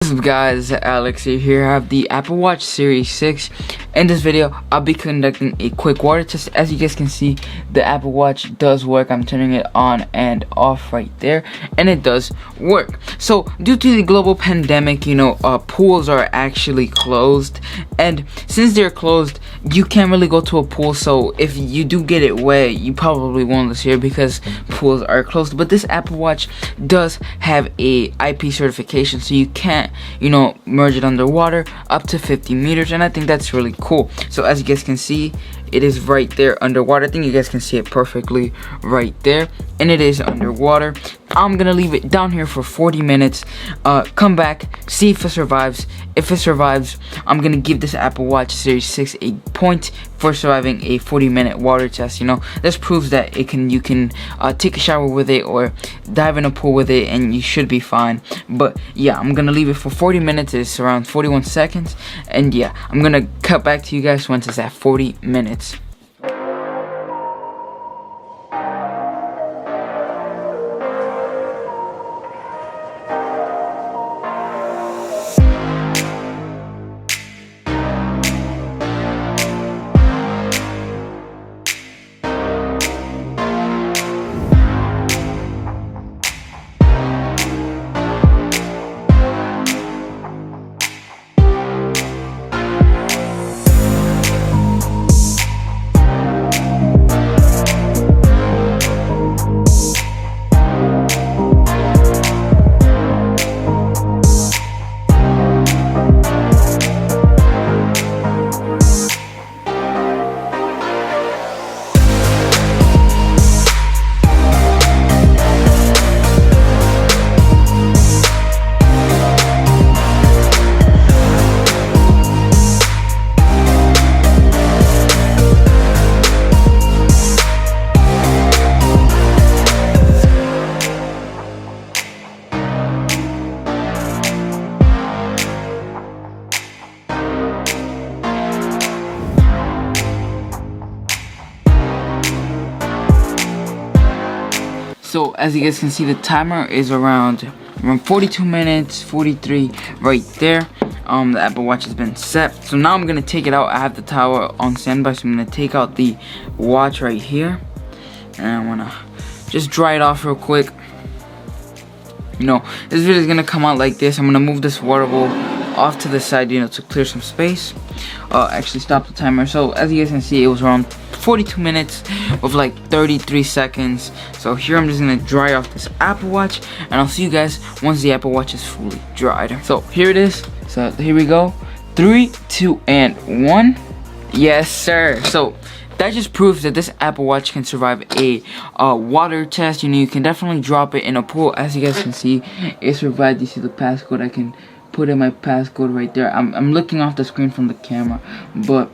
What's up guys, Alex here. I have the Apple Watch Series 6. In this video, I'll be conducting a quick water test. As you guys can see, the Apple Watch does work. I'm turning it on and off right there, and it does work. So, due to the global pandemic, pools are actually closed, and since they're closed, you can't really go to a pool. So, if you do get it wet, you probably won't this year because pools are closed. But this Apple Watch does have a IP certification, so you can't merge it underwater up to 50 meters, and I think that's really cool. So as you guys can see, it is right there underwater. I think you guys can see it perfectly right there, and it is underwater. I'm gonna leave it down here for 40 minutes, come back, see if it survives. If it survives, I'm gonna give this Apple Watch Series 6 a point for surviving a 40-minute water test. This proves that you can take a shower with it or dive in a pool with it, and you should be fine. But yeah, I'm gonna leave it for 40 minutes. It's around 41 seconds, and yeah, I'm gonna cut back to you guys once it's at 40 minutes. So as you guys can see, the timer is around 42 minutes, 43 right there. The Apple Watch has been set. So now I'm gonna take it out. I have the towel on standby, so I'm gonna take out the watch right here, and I wanna just dry it off real quick. This video is gonna come out like this. I'm gonna move this water bowl off to the side, to clear some space. Actually stop the timer. So as you guys can see, it was around 42 minutes with like 33 seconds. So here I'm just gonna dry off this Apple Watch, and I'll see you guys once the Apple Watch is fully dried. So here it is. So here we go. 3, 2, and 1. Yes, sir. So that just proves that this Apple Watch can survive a water test. You can definitely drop it in a pool. As you guys can see, it survived. You see the passcode. I can put in my passcode right there. I'm looking off the screen from the camera, but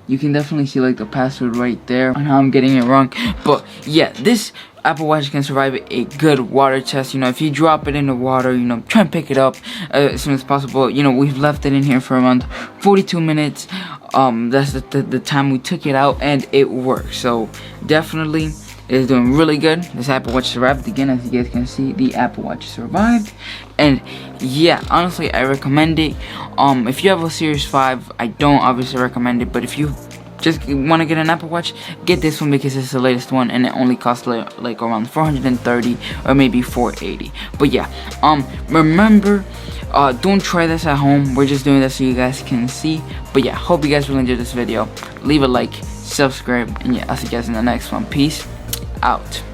you can definitely see like the password right there and how I'm getting it wrong. But yeah, this Apple Watch can survive a good water test. If you drop it in the water, try and pick it up as soon as possible. We've left it in here for around 42 minutes. That's the time we took it out, and it works. So definitely it is doing really good. This Apple Watch survived again. As you guys can see, the Apple Watch survived, and yeah, honestly, I recommend it. If you have a Series 5, I don't obviously recommend it, but if you just want to get an Apple Watch, get this one because it's the latest one, and it only costs like around 430 or maybe 480. But yeah, remember, don't try this at home. We're just doing this so you guys can see. But yeah, hope you guys really enjoyed this video. Leave a like, subscribe, and yeah, I'll see you guys in the next one. Peace out.